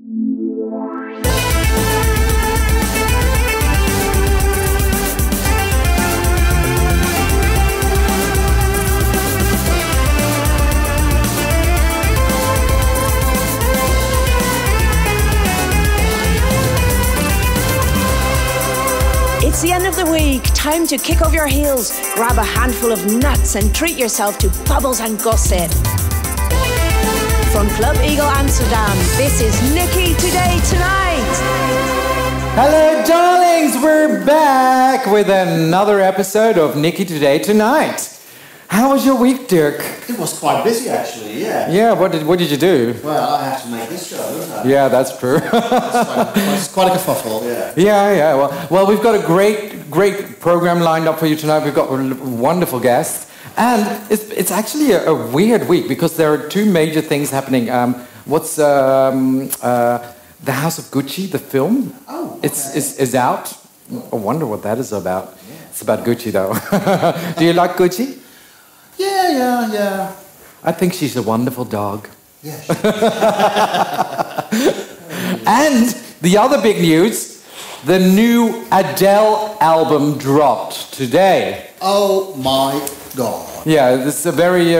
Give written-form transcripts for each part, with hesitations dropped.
It's the end of the week, time to kick off your heels, grab a handful of nuts and treat yourself to bubbles and gossip. From Club Eagle Amsterdam, this is Niki Today Tonight. Hello darlings, we're back with another episode of Niki Today Tonight. How was your week, Dirk? It was quite busy, actually, yeah. Yeah, what did you do? Well, I had to make this show, didn't I? Yeah, that's true. It's quite a kerfuffle, yeah. Yeah. Well, we've got a great program lined up for you tonight. We've got wonderful guests. And it's actually a weird week because there are two major things happening. What's The House of Gucci, the film? Oh, okay. Is out. I wonder what that is about. Yeah. It's about Gucci, though. Do you like Gucci? Yeah. I think she's a wonderful dog. Yeah. And the other big news, the new Adele album dropped today. Oh my God. Yeah, this is a very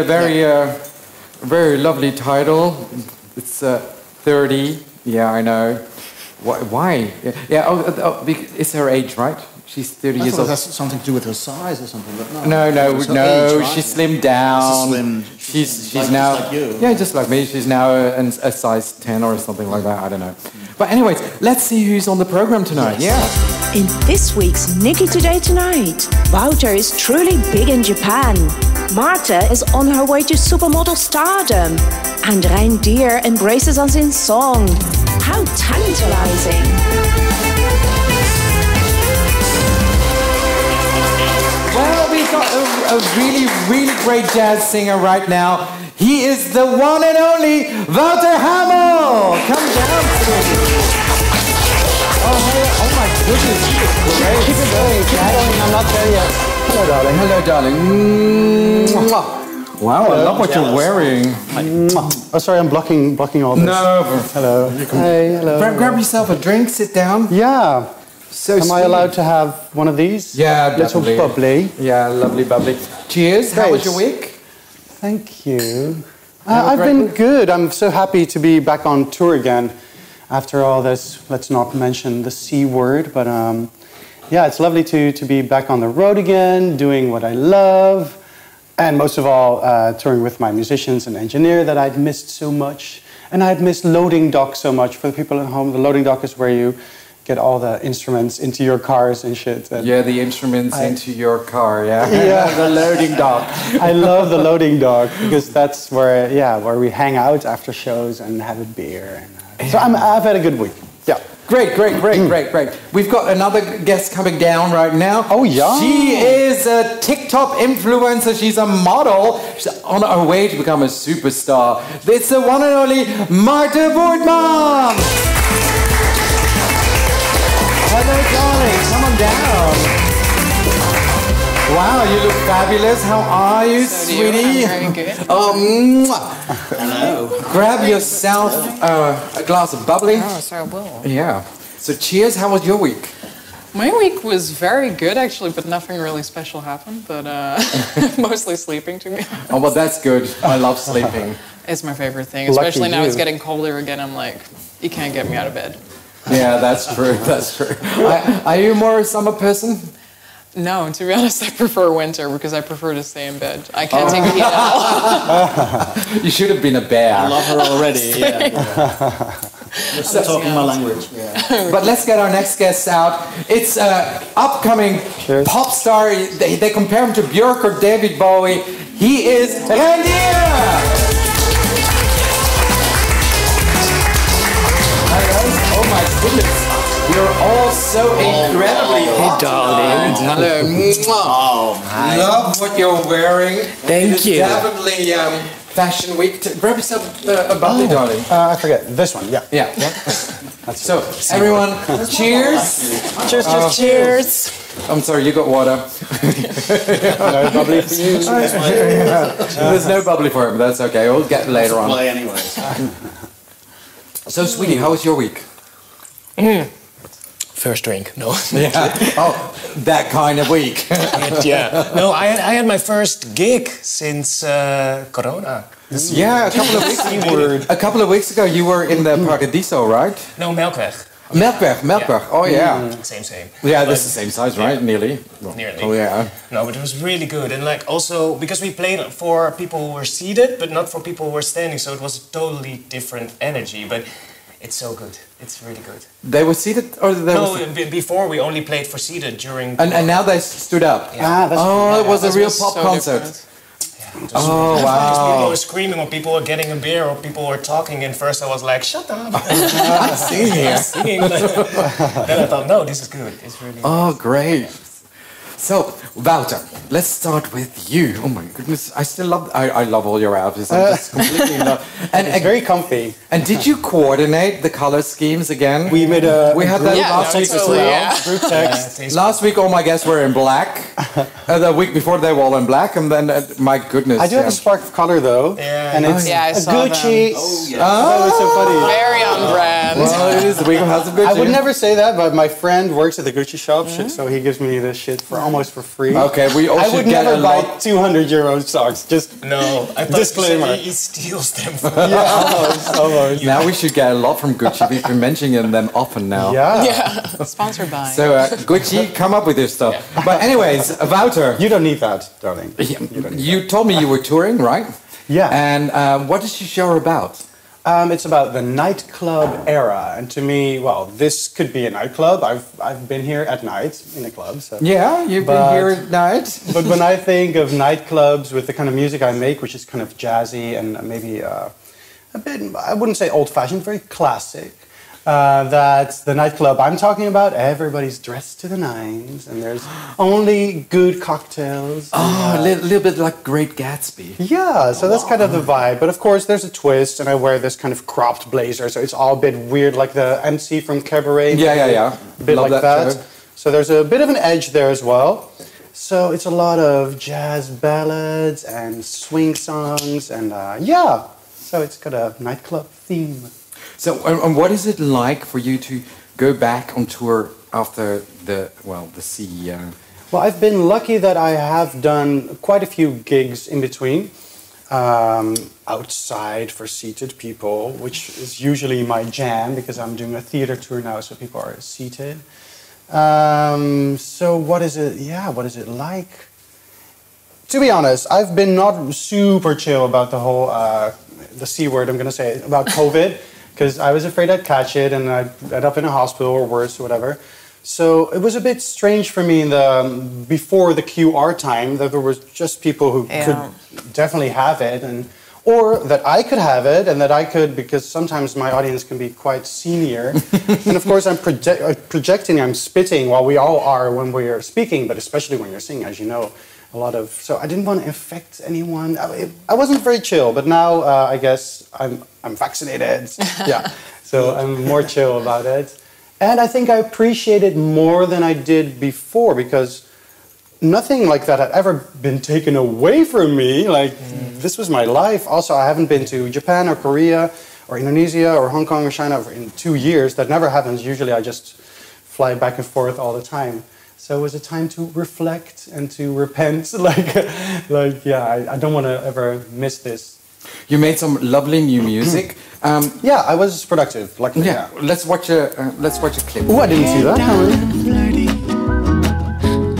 lovely title. It's 30. Yeah, I know. Why? Yeah. It's her age, right? She's 30 years old. It has something to do with her size or something, but no. Age, right? She slimmed down. She's like, now. Just like you. Yeah, just like me. She's now a size 10 or something like that. I don't know. But anyways, let's see who's on the program tonight. Yes. Yeah. In this week's Niki Today Tonight, Wouter is truly big in Japan. Marta is on her way to supermodel stardom. And Reindeer embraces us in song. How tantalizing. Well, we've got a really great jazz singer right now. He is the one and only Wouter Hamel. Come down, please. Oh my goodness, he is great. Keep it going, I'm not there yet. Hello, darling. Wow, I love what you're wearing. Oh, sorry, I'm blocking all this. No. Hello. Hey, hello. Grab yourself a drink, sit down. Yeah. So Am I allowed to have one of these? Yeah, definitely. Little bubbly. Yeah, lovely bubbly. Cheers. How was your week? Thank you. I've been good. I'm so happy to be back on tour again after all this. Let's not mention the C word, but yeah, it's lovely to be back on the road again, doing what I love, and most of all, touring with my musicians and engineer that I'd missed so much. And I'd missed loading dock so much. For the people at home, the loading dock is where you get all the instruments into your cars and shit. And yeah, the instruments into your car, yeah. The loading dock. I love the loading dock because that's where we hang out after shows and have a beer. And, so I've had a good week. Yeah. Great. We've got another guest coming down right now. Oh, yeah. She is a TikTok influencer. She's a model. She's on her way to become a superstar. It's the one and only Marta Boertman. Hello, darling. Come on down. Wow, you look fabulous. How are you, sweetie? I'm very good. Hello. Grab yourself a glass of bubbly. Oh, so I will. Yeah. So cheers. How was your week? My week was very good, actually, but nothing really special happened. But mostly sleeping, to be honest. Oh, well, that's good. I love sleeping. It's my favorite thing, especially now it's getting colder again. I'm like, you can't get me out of bed. Yeah, that's true. Are you more a summer person? No, to be honest, I prefer winter because I prefer to stay in bed. I can't take the heat at all. You should have been a bear. I love her already, yeah. You're still talking my language. Yeah. But let's get our next guest out. It's an upcoming pop star. They compare him to Björk or David Bowie. He is Reindeer! Oh my goodness, you're all so incredibly hot. Hey darling. Hello. Oh, hi. Love what you're wearing. Thank you. Definitely Fashion Week. Grab yourself a bubbly, darling. I forget. This one, yeah. So, everyone, cheers. Cheers. I'm sorry, you got water. No bubbly for you. There's no bubbly for him, but that's okay. We'll get later on. Play anyways. So, sweetie, how was your week? First drink, no. Yeah. Oh, that kind of week. Yeah. No, I had my first gig since Corona. Yeah, a couple of weeks ago you were in the Paradiso, right? No, Melkweg. Melkweg. Yeah. Oh yeah. Same. Yeah, that's the same size, right? Nearly. Nearly. Oh yeah. No, but it was really good, and like also because we played for people who were seated, but not for people who were standing, so it was a totally different energy. But it's so good. It's really good. They were seated, or they No, were before we only played for seated during. and now they stood up. Yeah. It was a real was pop so concert. different. Oh Because wow. people were screaming, or people were getting a beer, or people were talking. And first I was like, "Shut up!" I'm singing here. Singing. Then I thought, "No, this is good. It's really." Oh great. So, Wouter, let's start with you. Oh my goodness, I love all your outfits. I'm just completely in love. And It's very comfy. And did you coordinate the color schemes again? We made We had that Yeah, last no, week as totally, well. yeah. Group text. Last week, all my guests were in black. The week before, they were all in black, and then, my goodness, I do have a spark of color though, Yeah. and it's Yeah, I a saw Gucci. them. Oh, yeah. That was so funny. Very on brand. Well, it is the week of House of Gucci. I would never say that, but my friend works at the Gucci shop, so he gives me this shit for almost for free. Okay, we all I should would get never a buy lot. 200 euro socks. Just No, I thought Disclaimer. he steals them from almost. Now we should get a lot from Gucci. We've been mentioning them often now. Yeah. Yeah. Sponsored by. So, Gucci, come up with your stuff. But anyways, Wouter, You don't need that, darling. you told me you were touring, right? Yeah. And what is your show about? It's about the nightclub era, and to me, well, this could be a nightclub. I've been here at night in a club. So. Yeah, you've been But- here at night. But when I think of nightclubs with the kind of music I make, which is kind of jazzy and maybe a bit, I wouldn't say old-fashioned, very classic, that's the nightclub I'm talking about. Everybody's dressed to the nines, and there's only good cocktails. Oh, a little bit like Great Gatsby. Yeah, so that's kind of the vibe. But of course, there's a twist, and I wear this kind of cropped blazer, so it's all a bit weird, like the MC from Cabaret. Yeah. A bit Love like that that. show. So there's a bit of an edge there as well. So it's a lot of jazz ballads and swing songs, and so it's got a nightclub theme. So, and what is it like for you to go back on tour after the sea? Well, I've been lucky that I have done quite a few gigs in between. Outside for seated people, which is usually my jam because I'm doing a theater tour now, so people are seated. So what is it? Yeah, what is it like? To be honest, I've been not super chill about the whole the C word. I'm gonna say about COVID because I was afraid I'd catch it and I'd end up in a hospital or worse or whatever. So it was a bit strange for me in before the QR time that there was just people who could definitely have it, or that I could have it and that I could, because sometimes my audience can be quite senior. And of course I'm projecting, I'm spitting, while we all are when we are speaking, but especially when you're singing, as you know. So I didn't want to infect anyone. I wasn't very chill, but now I guess I'm vaccinated. Yeah, so I'm more chill about it. And I think I appreciate it more than I did before because nothing like that had ever been taken away from me. Like, this was my life. Also, I haven't been to Japan or Korea or Indonesia or Hong Kong or China in 2 years. That never happens. Usually I just fly back and forth all the time. So it was a time to reflect and to repent. I don't want to ever miss this. You made some lovely new music. Yeah, I was productive. Luckily, Yeah, let's watch a clip. Oh, I didn't see that. Flirty,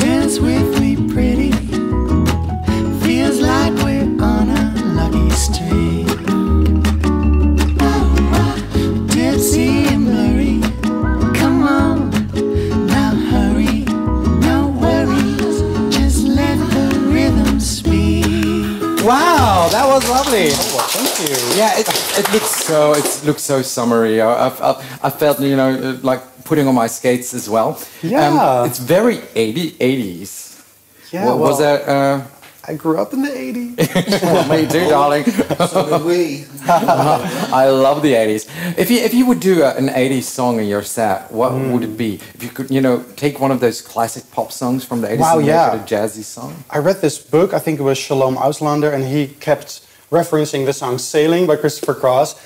dance with me pretty. Feels like we're on a lucky streak. Tipsy and blurry. Come on, now hurry. No worries, just let the rhythm speak. Wow, that was lovely. Oh, thank you. Yeah, it looks so summery. I felt like putting on my skates as well. Yeah. It's very 80s. Yeah, Was that? I grew up in the 80s. Well, me too, darling. So did we. I love the 80s. If you would do an 80s song in your set, what would it be? If you could, take one of those classic pop songs from the 80s Wow, and yeah. make it a jazzy song. I read this book, I think it was Shalom Auslander, and he kept referencing the song Sailing by Christopher Cross.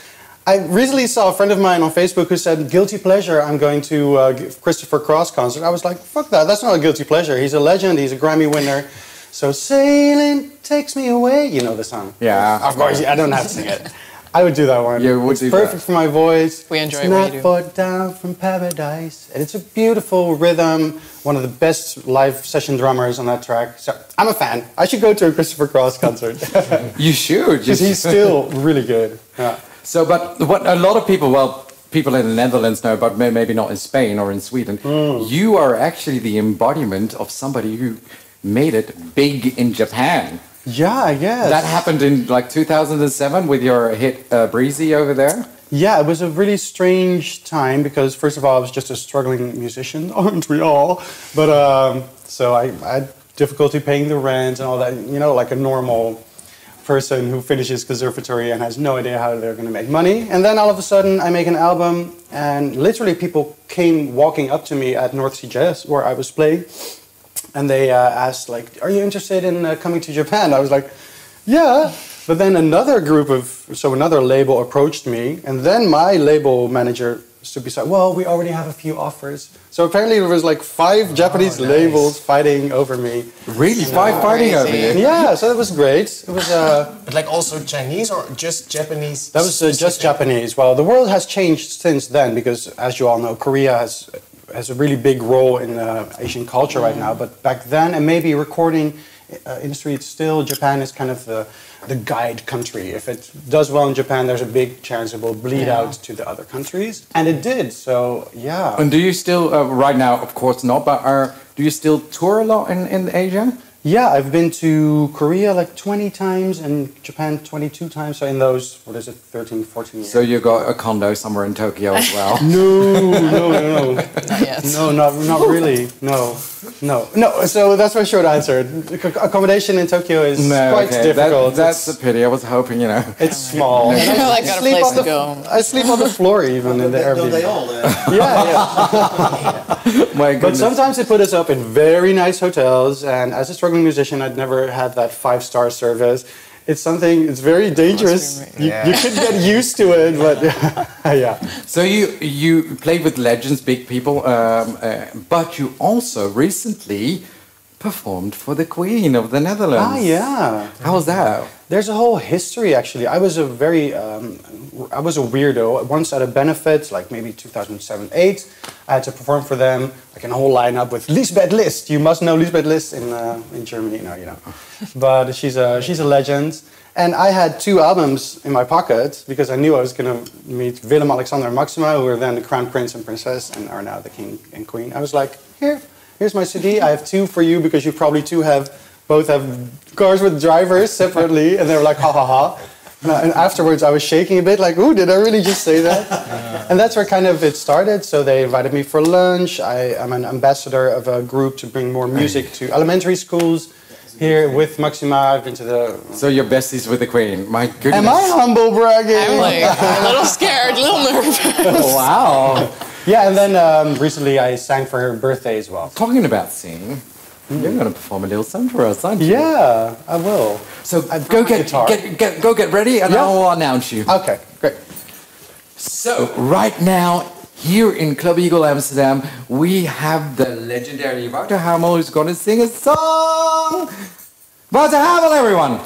I recently saw a friend of mine on Facebook who said, guilty pleasure, I'm going to Christopher Cross concert. I was like, fuck that, that's not a guilty pleasure. He's a legend, he's a Grammy winner. So sailing takes me away. You know the song. Yeah. Of course, I don't have to sing it. I would do that one. Yeah, it's perfect for my voice. We enjoy it's what you do. not far down from paradise. And it's a beautiful rhythm. One of the best live session drummers on that track. So I'm a fan. I should go to a Christopher Cross concert. You should. Because he's still really good. Yeah. So, but what a lot of people, well, people in the Netherlands know, but maybe not in Spain or in Sweden, you are actually the embodiment of somebody who made it big in Japan. Yeah, I guess. That happened in like 2007 with your hit Breezy over there? Yeah, it was a really strange time because, first of all, I was just a struggling musician, aren't we all? But so I had difficulty paying the rent and all that, you know, like a normal person who finishes conservatory and has no idea how they're going to make money. And then all of a sudden I make an album and literally people came walking up to me at North Sea Jazz where I was playing. And they asked, like, are you interested in coming to Japan? I was like, yeah. But then another label approached me. And then my label manager stood beside, well, we already have a few offers. So apparently there was like 5 Japanese labels fighting over me. Really? 5 fighting over you? Yeah, so it was great. It was But like also Chinese or just Japanese? That was just Japanese. Well, the world has changed since then because, as you all know, Korea has a really big role in Asian culture right now. But back then, and maybe recording industry, it's still, Japan is kind of the guide country. If it does well in Japan, there's a big chance it will bleed out to the other countries. And it did, so yeah. And do you still, right now, of course not, but do you still tour a lot in Asia? Yeah, I've been to Korea like 20 times and Japan 22 times. So in those, 13, 14 years. So you got a condo somewhere in Tokyo as well? No. Not yet. No, not really. No. So that's my short answer. Accommodation in Tokyo is quite difficult. That's a pity. I was hoping, you know. It's small. I like got a place to go. I sleep on the floor even in the Airbnb. Don't they all? Yeah. My goodness. But sometimes they put us up in very nice hotels, and as a struggling musician, I'd never had that 5-star service. It's very dangerous. You could get used to it, but yeah. So you played with legends, big people, but you also recently performed for the Queen of the Netherlands. Ah, yeah. How was that? There's a whole history, actually. I was a weirdo. Once at a benefit, like maybe 2007, 2008, I had to perform for them, like in a whole lineup with Lisbeth List. You must know Lisbeth List in Germany, you know. But she's a legend. And I had 2 albums in my pocket because I knew I was going to meet Willem, Alexander, and Maxima, who were then the Crown Prince and Princess and are now the King and Queen. I was like, here's my CD. I have 2 for you because you probably both have cars with drivers separately. And they were like, ha ha ha. And afterwards I was shaking a bit like, ooh, did I really just say that? And that's where kind of it started. So they invited me for lunch. I'm an ambassador of a group to bring more music to elementary schools. Here with Maxima, I've been to the... So you're besties with the Queen. My goodness. Am I humble bragging? I'm like a little scared, a little nervous. Wow. Yeah, and then recently I sang for her birthday as well. Talking about singing, you're going to perform a little song for us, aren't you? Yeah, I will. So go get ready and I'll announce you. Okay, great. So right now, here in Club Eagle Amsterdam, we have the legendary Wouter Hamel who's going to sing a song. Wouter Hamel, everyone.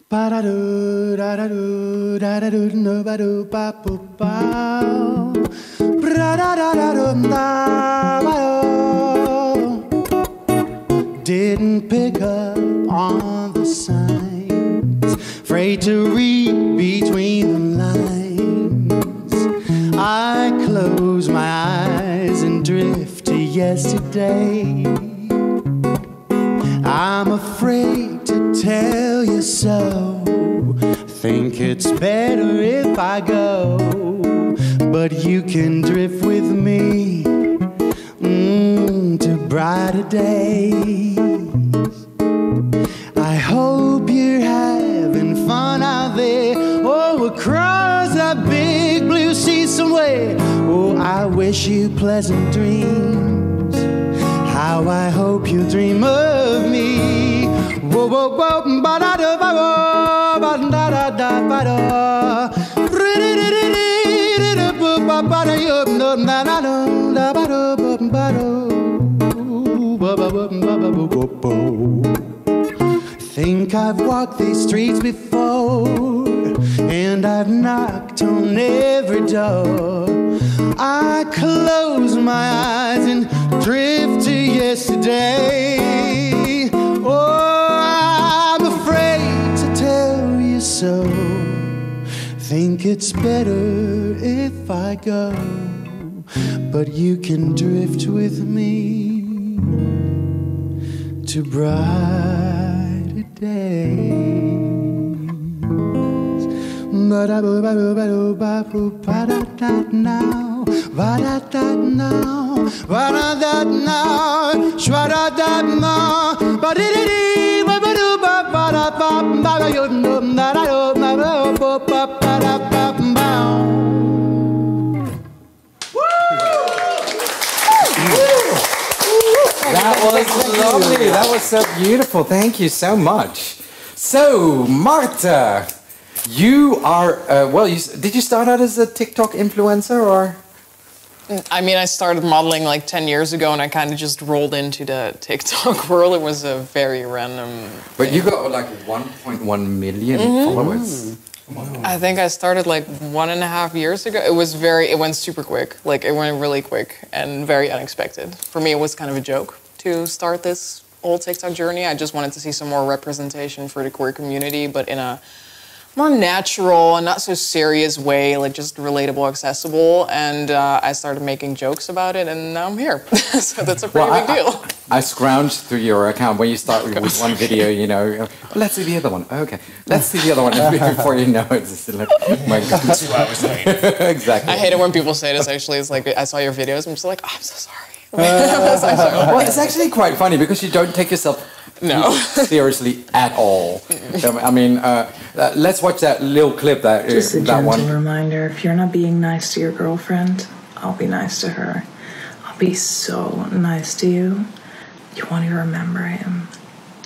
Ba-da-doo, da-da-doo, da-da-doo, no-ba-doo, ba-boo-bow. Bra-da-da-da-doo-da-ba-doo. Didn't pick up on the signs, afraid to read between the lines. I close my eyes and drift to yesterday. I'm afraid to tell you so. Think it's better if I go, but you can drift with me to brighter days. I hope you're having fun out there, across that big blue sea somewhere. Oh, I wish you pleasant dreams. How I hope you dream of me Whoa, whoa, whoa, ba da da ba ba da da da ba da. Ba ba da yo no na na no da ba da ba ba da. Ba ba ba ba ba ba ba. Think I've walked these streets before, and I've knocked on every door. I close my eyes and drift to yesterday. Oh, I'm afraid to tell you so. Think it's better if I go, but you can drift with me to brighter days. Now, ba-da-da now, ba-da-da now, shwa-da-da now, ba-di-di-di, That was lovely. That was so beautiful. Thank you so much. So, Marta, you are, did you start out as a TikTok influencer or? I mean, I started modeling like 10 years ago, and I kind of just rolled into the TikTok world. It was a very random But thing. you got like 1.1 million followers. Wow. I think I started like 1.5 years ago. It went super quick. Like, it went really quick and very unexpected. For me, it was kind of a joke to start this whole TikTok journey. I just wanted to see some more representation for the queer community, but in a more natural and not so serious way, like just relatable, accessible. And I started making jokes about it, and now I'm here. So that's a pretty big deal. I scrounged through your account when you start with one video, you know. Let's see the other one. Okay, let's see the other one. And before you know it, it's like, oh my God. 2 hours later. Exactly. I hate it when people say this, actually. It's like, I saw your videos, I'm just like, oh, I'm so sorry. I'm so sorry. Well, it's actually quite funny because you don't take yourself seriously at all. I mean, let's watch that little clip. Just a that gentle one. reminder, if you're not being nice to your girlfriend, I'll be nice to her. I'll be so nice to you. You won't even remember him.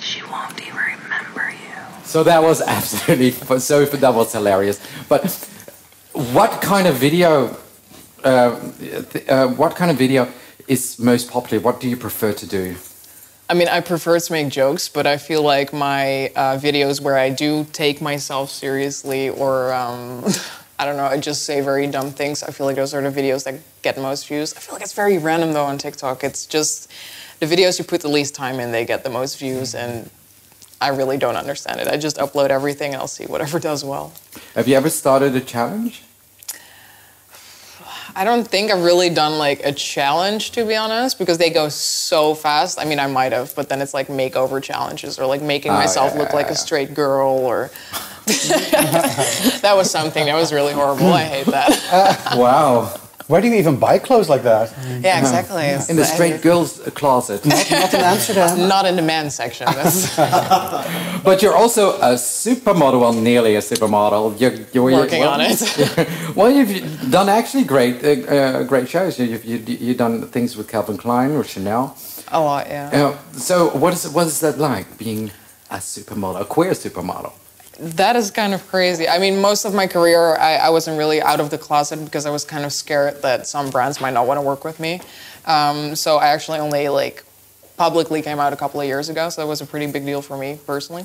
She won't even remember you. So that was absolutely, that was hilarious. But what kind of video, is most popular? What do you prefer to do? I mean, I prefer to make jokes, but I feel like my videos where I do take myself seriously or, I don't know, I just say very dumb things, I feel like those are the videos that get most views. I feel like it's very random, though, on TikTok. It's just the videos you put the least time in, they get the most views, and I really don't understand it. I just upload everything, and I'll see whatever does well. Have you ever started a challenge? I don't think I've really done like a challenge, to be honest, because they go so fast. I mean, I might have, but then it's like makeover challenges or like making myself look like a straight girl or... That was something. That was really horrible. I hate that. Wow. Where do you even buy clothes like that? Yeah, exactly. In the straight girls' closet. Not in Amsterdam. Not in the men's section. But you're also a supermodel, well, nearly a supermodel. You're working on it. Well, you've done actually great shows. You've done things with Calvin Klein or Chanel. A lot, yeah. So what is that like, being a supermodel, a queer supermodel? That is kind of crazy. I mean, most of my career, I wasn't really out of the closet because I was kind of scared that some brands might not want to work with me. So I actually only like publicly came out a couple of years ago. So that was a pretty big deal for me personally.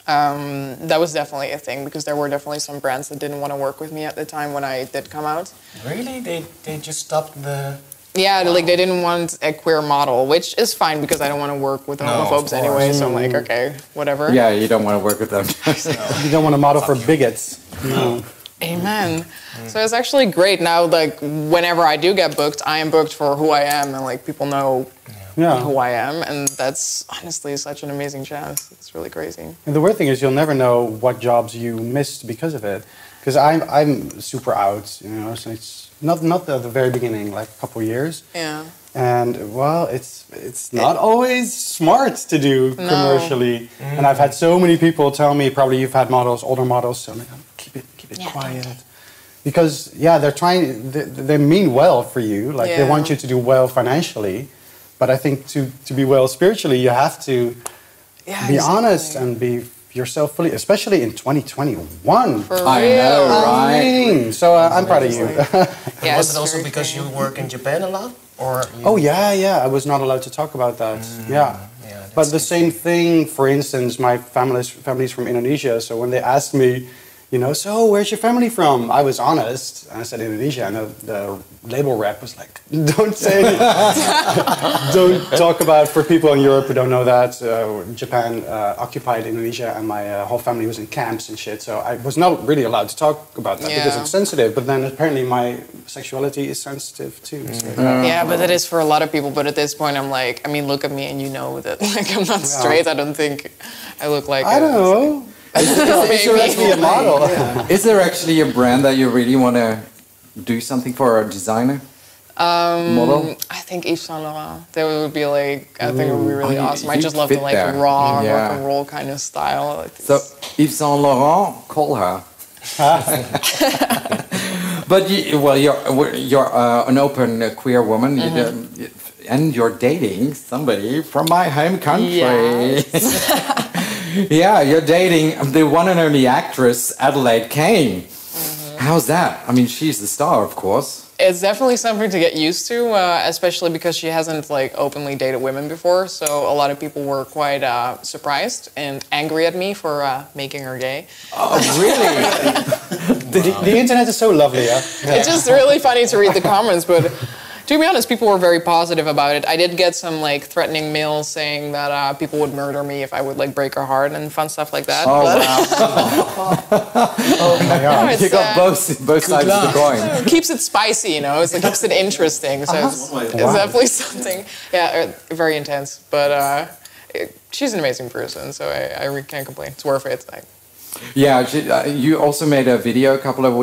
That was definitely a thing because there were definitely some brands that didn't want to work with me at the time when I did come out. Really? They just stopped the... Yeah, like they didn't want a queer model, which is fine because I don't want to work with homophobes anyway. So I'm like, okay, whatever. Yeah, you don't want to work with them. You don't want to model for bigots. No. Amen. So it's actually great now. Like whenever I do get booked, I am booked for who I am, and like people know who I am, and that's honestly such an amazing chance. It's really crazy. And the weird thing is, you'll never know what jobs you missed because of it. Because I'm super out, you know. So it's not at the very beginning, like a couple of years. Yeah. And well, it's not always smart to do commercially. And I've had so many people tell me, probably you've had models, older models, so I'm like, keep it quiet. Because they mean well for you, like they want you to do well financially. But I think to be well spiritually, you have to Yeah, be honest and be yourself fully, especially in 2021. For real. I know, right? So I'm proud of you. Yeah, Was it's it also very because you freeing. work in Japan a lot? Or you... Oh yeah. I was not allowed to talk about that. Yeah. But the same thing, for instance, my family's from Indonesia. So when they asked me, so where's your family from? I was honest, and I said Indonesia. And the label rep was like, don't say anything. Don't talk about, for people in Europe who don't know that, Japan occupied Indonesia, and my whole family was in camps and shit. So I was not really allowed to talk about that because it's sensitive. But then apparently my sexuality is sensitive too. So, Yeah, but that is for a lot of people. But at this point, I'm like, I mean, look at me, and you know that like I'm not straight. I don't think I look like. I don't know. Is there actually a model? Is there actually a brand that you really want to do something for, a designer? Model? I think Yves Saint Laurent. That would be like, I think it would be really awesome. I you just love the fit like there. raw Yeah. rock and roll kind of style. Like, So, Yves Saint Laurent, call her. But you're an open queer woman, and you're dating somebody from my home country. Yeah, you're dating the one and only actress Adelaide Kane. How's that? I mean, she's the star, of course. It's definitely something to get used to, especially because she hasn't like openly dated women before. So a lot of people were quite surprised and angry at me for making her gay. Oh, really? The internet is so lovely, yeah? It's just really funny to read the comments, but to be honest, people were very positive about it. I did get some like threatening mails saying that people would murder me if I would like break her heart and fun stuff like that. Oh, but, wow. Oh, my God. it's, You got both sides of the coin. It keeps it spicy, It's like keeps it interesting. So it's definitely something, very intense. But she's an amazing person, so I really can't complain. It's worth it. Yeah, you also made a video a couple of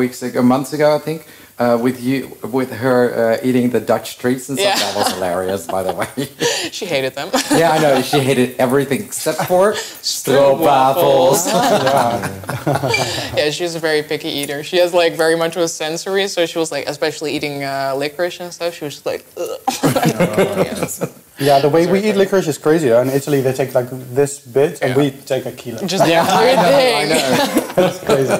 months ago, I think, with her eating the Dutch treats and stuff. Yeah. That was hilarious, by the way. She hated them. Yeah, I know. She hated everything except for stroopwafels. Yeah, she's a very picky eater. She has like very much with sensory, so she was like, especially eating licorice and stuff. She was just like, ugh. Yeah, the way we eat licorice is crazy. In Italy, they take like this bit, and we take a kilo. Just everything. I know. That's crazy.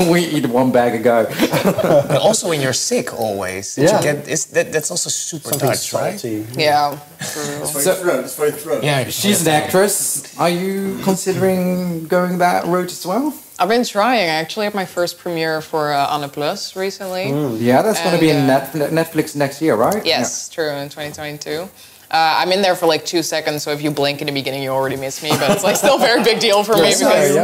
We eat one bag a go. But also when you're sick, always. Did you that's also super Something Dutch, right? salty. Yeah, for real. It's for your throat. Yeah, She's an actress. Are you considering going that route as well? I've been trying. I actually had my first premiere for Anna Plus recently. Yeah, that's going to be in And, Netflix next year, right? Yes, true, in 2022. I'm in there for like 2 seconds, so if you blink in the beginning, you already miss me. But it's like still a very big deal for me because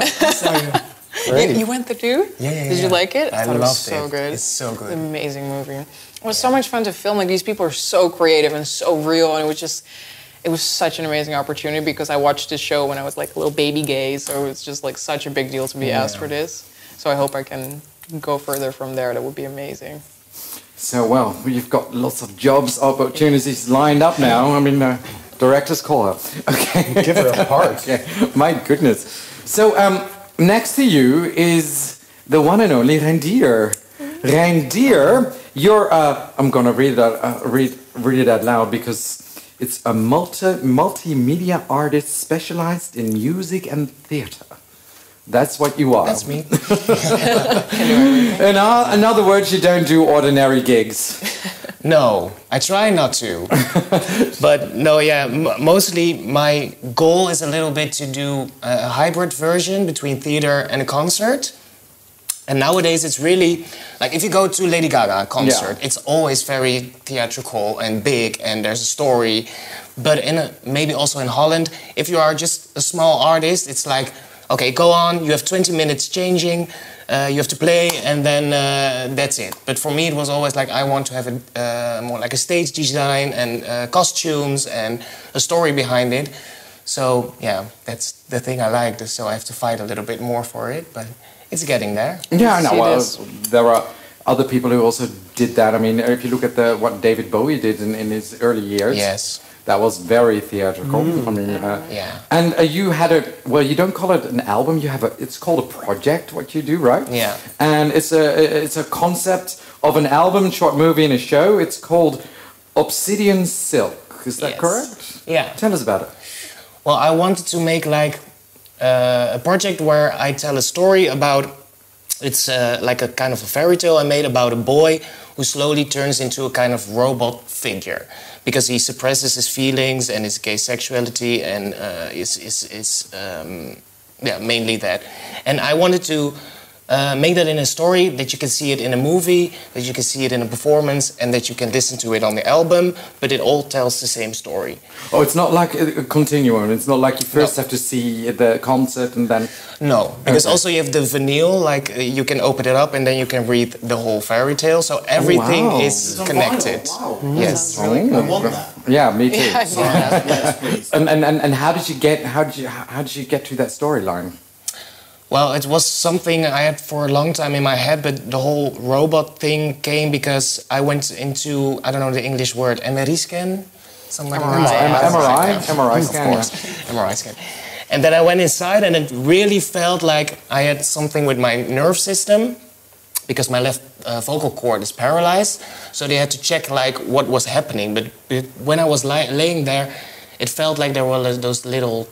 you went there too. Yeah. Did you like it? I thought it loved was so it. good. It's so good. An amazing movie. It was so much fun to film. Like these people are so creative and so real, and it was such an amazing opportunity because I watched this show when I was like a little baby gay, so it was just like such a big deal to be asked for this. So I hope I can go further from there. That would be amazing. So, well, you've got lots of jobs, opportunities lined up now. I mean, directors call her. Okay. Give her a part. Okay. My goodness. So, next to you is the one and only Reindier. Reindier, you're, I'm going to read it out loud because it's a multimedia artist specialized in music and theater. That's what you are. That's me. In other words, you don't do ordinary gigs. No, I try not to. But no, mostly my goal is a little bit to do a hybrid version between theater and a concert. And nowadays it's really, like if you go to Lady Gaga concert, it's always very theatrical and big and there's a story. But maybe also in Holland, if you are just a small artist, it's like, okay, go on, you have 20 minutes changing, you have to play, and then that's it. But for me, it was always like, I want to have more like a stage design and costumes and a story behind it. So, yeah, that's the thing I liked, so I have to fight a little bit more for it, but it's getting there. Yeah, I know. Well, there are other people who also did that. I mean, if you look at what David Bowie did in his early years. Yes. That was very theatrical. I mean, And you had you don't call it an album. It's called a project. What you do, right? Yeah. And it's a concept of an album, short movie, and a show. It's called Obsidian Silk. Is that correct? Yeah. Tell us about it. Well, I wanted to make like a project where I tell a story about. It's like a kind of a fairy tale I made about a boy who slowly turns into a kind of robot figure because he suppresses his feelings and his gay sexuality and mainly that. And I wanted to make that in a story that you can see it in a movie, that you can see it in a performance, and that you can listen to it on the album, but it all tells the same story. Oh, it's not like a continuum. It's not like you first have to see the concert and then... No, because also you have the vinyl, like you can open it up and then you can read the whole fairy tale, so everything is connected. Wow. Yes. I want that. Yeah, me too. Yeah, Yes, please. And how did you get to that storyline? Well, it was something I had for a long time in my head, but the whole robot thing came because I went into, I don't know the English word, MRI scan? Something like that. MRI scan. Of course, MRI scan. And then I went inside and it really felt like I had something with my nerve system because my left vocal cord is paralyzed. So they had to check like what was happening. But when I was laying there, it felt like there were those little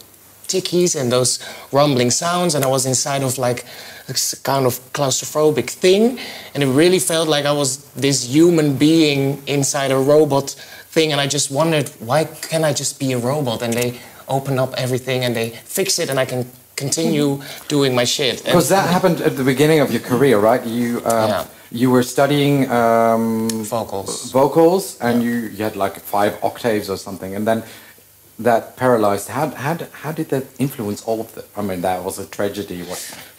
tickies and those rumbling sounds, and I was inside of like this kind of claustrophobic thing, and it really felt like I was this human being inside a robot thing, and I just wondered, why can't I just be a robot? And they open up everything and they fix it and I can continue doing my shit. Because that happened at the beginning of your career, right? You were studying vocals and you had like 5 octaves or something, and then that paralyzed. How did that influence all of it? I mean, that was a tragedy.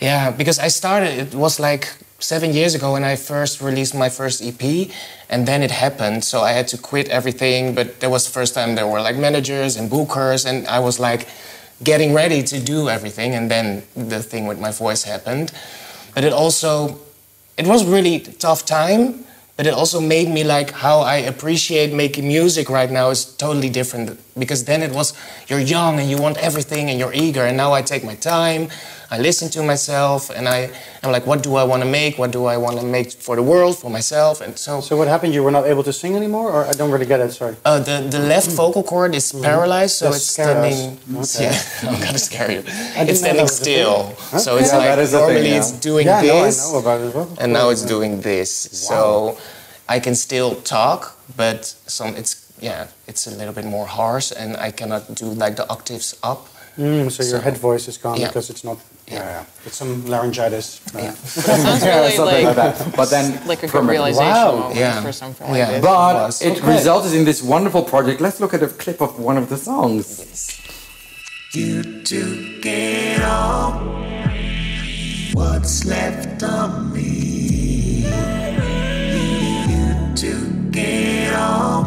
Yeah, because I started, it was like 7 years ago when I first released my first EP, and then it happened, so I had to quit everything, but that was the first time there were like managers and bookers, and I was like getting ready to do everything, and then the thing with my voice happened. But it was really a tough time, but it also made me like how I appreciate making music right now is totally different, because then it was you're young and you want everything and you're eager, and now I take my time, I listen to myself, and I'm like, what do I want to make? What do I want to make for the world, for myself? And so what happened? You were not able to sing anymore, or I don't really get it. Sorry. The left vocal cord is paralyzed, so it's standing. Okay. Yeah, I'm gonna scare you. It's standing still, so it's like that is a normally thing, it's doing no, this, I know about it as well. and now it's doing this. So I can still talk, but it's a little bit more harsh, and I cannot do like the octaves up. So your head voice is gone because it's not. It's some laryngitis. It sounds really like that. But then like a good realization moment for something like this. But it resulted in this wonderful project. Let's look at a clip of one of the songs. Yes. You took it all, what's left of me. You took it all,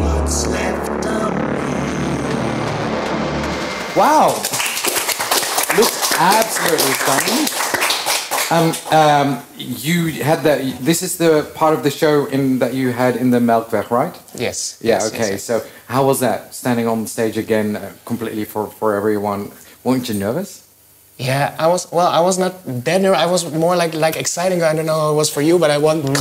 what's left of me. Wow, looks absolutely stunning. You had this is the part of the show that you had in the Melkweg, right? Yes. Yeah. Yes, okay. yes. So how was that, standing on stage again, completely for everyone? Weren't you nervous? Yeah, I was not that nervous. I was more like exciting. I don't know how it was for you, but I want to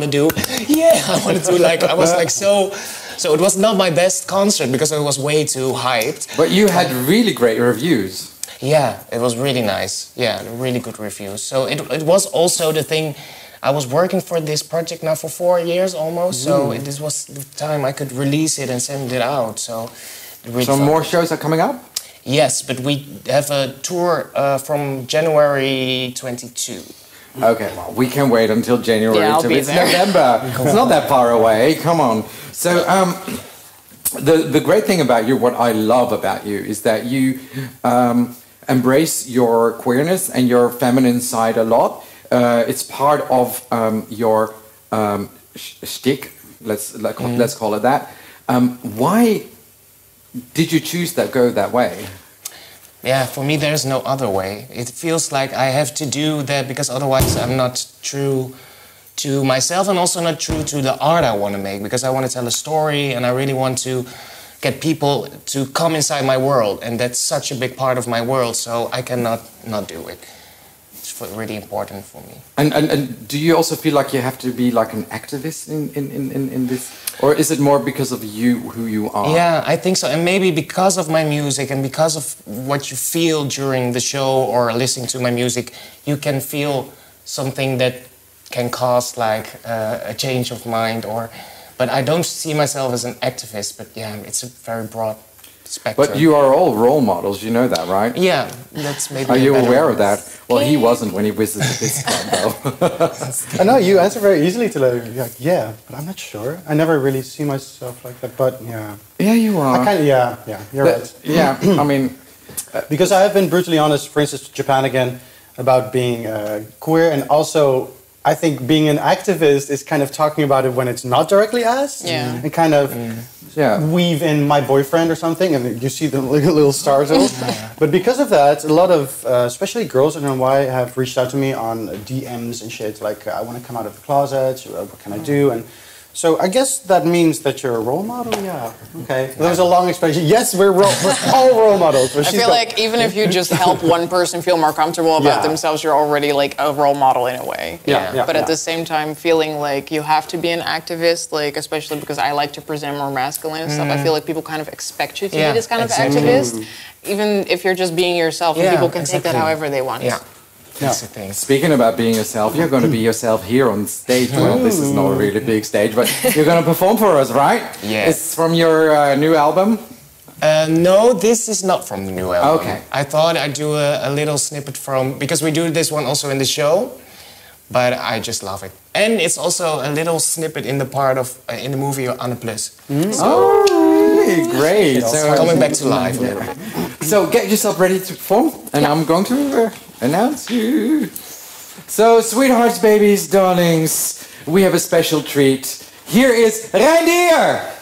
do. Yeah, I want to do I was like so. So it was not my best concert because it was way too hyped. But you had really great reviews. Yeah, it was really nice. Yeah, really good reviews. So it was also the thing. I was working for this project now for 4 years almost. So this was the time I could release it and send it out. So really more shows are coming up? Yes, but we have a tour from January 22. Okay, well, we can wait until January. It's there. November. It's not that far away. Come on. So, the great thing about you, what I love about you, is that you embrace your queerness and your feminine side a lot. It's part of your shtick. Let's call it that. Why did you choose go that way? Yeah, for me there's no other way. It feels like I have to do that because otherwise I'm not true to myself and also not true to the art I want to make, because I want to tell a story and I really want to get people to come inside my world, and that's such a big part of my world, so I cannot not do it. It's really important for me. And do you also feel like you have to be like an activist in this? Or is it more because of you, who you are? Yeah, I think so. And maybe because of my music and because of what you feel during the show or listening to my music, you can feel something that can cause like a change of mind. But I don't see myself as an activist, but yeah, it's a very broad spectrum. But you are all role models, you know that, right? Yeah, that's maybe. Are you better aware word. of that? Well, he wasn't when he visited this club, though. I know you answer very easily to that. You're like, yeah, but I'm not sure. I never really see myself like that, but yeah. Yeah, you are. I kind of, yeah, you're right. Yeah, I mean... because I have been brutally honest, for instance, Japan again, about being queer, and also I think being an activist is kind of talking about it when it's not directly asked, and kind of weave in my boyfriend or something, and you see the little startle. But because of that, a lot of, especially girls in NY, have reached out to me on DMs and shit, like, I want to come out of the closet, what can I do? And so I guess that means that you're a role model, yeah. Okay, that was a long explanation. Yes, we're all role models. I feel like even if you just help one person feel more comfortable about themselves, you're already like a role model in a way. But at the same time, feeling like you have to be an activist, like especially because I like to present more masculine and stuff, I feel like people kind of expect you to be this kind of activist. Even if you're just being yourself, and people can take that however they want. That's the thing. Speaking about being yourself, you're going to be yourself here on stage. Well, this is not a really big stage, but you're going to perform for us, right? Yes. It's from your new album? No, this is not from the new album. Okay. I thought I'd do a little snippet from... Because we do this one also in the show, but I just love it. And it's also a little snippet in the part of... in the movie Anne Plus. So, really? Great. So coming back to life a little bit. So get yourself ready to perform, and I'm going to announce you. So, sweethearts, babies, darlings, we have a special treat. Here is Reindeer!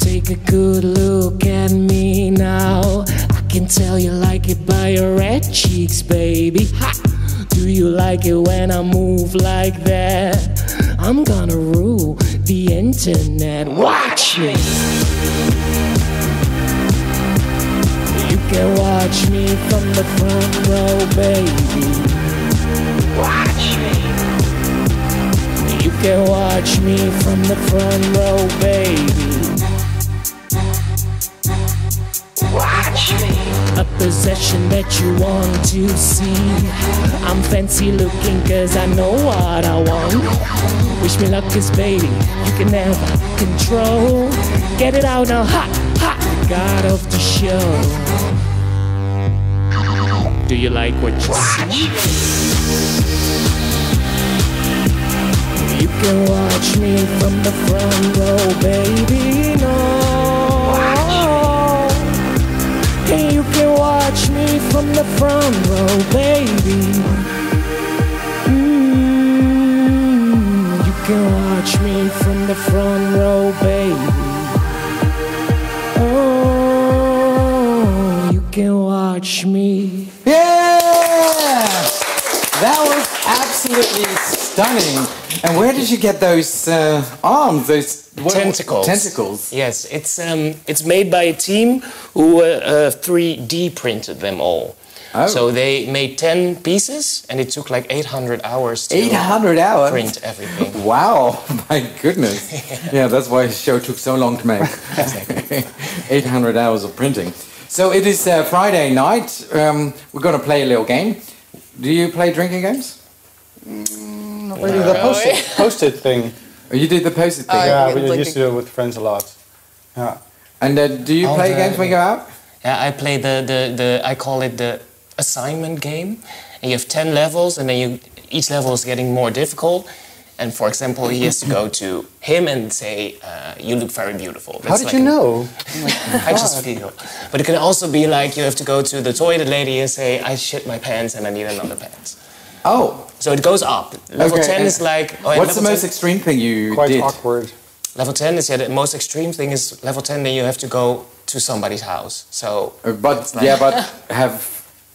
Take a good look at me now. I can tell you like it by your red cheeks, baby. Ha! Do you like it when I move like that? I'm gonna rule the internet. Watch me. You can watch me from the front row, baby. Watch me. You can watch me from the front row, baby. Watch me. A possession that you want to see. I'm fancy looking cause I know what I want. Wish me luck cause baby, you can never control. Get it out now, ha, ha, the god of the show. Do you like what you see? You can watch me from the front row, baby, no. Hey, you can watch me from the front row, baby. You can watch me from the front row, baby. Oh, you can watch me. Yeah! That was absolutely stunning. And where did you get those arms, those tentacles? Tentacles. Yes, it's made by a team who 3D printed them all. Oh. So they made 10 pieces, and it took like 800 hours to 800 hours? print everything. Wow, my goodness. Yeah, that's why the show took so long to make. 800 hours of printing. So it is Friday night. We're going to play a little game. Do you play drinking games? Not really. The post-it thing. Oh, you did the post-it thing? Yeah, we used to do it with friends a lot. Yeah. And do you play games when you go out? Yeah, I play I call it the assignment game. And you have 10 levels, and then each level is getting more difficult. And for example, he has to go to him and say, you look very beautiful. How did you know? I just feel. But it can also be like you have to go to the toilet lady and say, I shit my pants and I need another pants. Oh. So it goes up. Level 10 is like... Oh, what's the most extreme thing you did? Quite awkward. Level 10 is, the most extreme thing is level 10, then you have to go to somebody's house. So... but, like, yeah, but have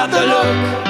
got the look.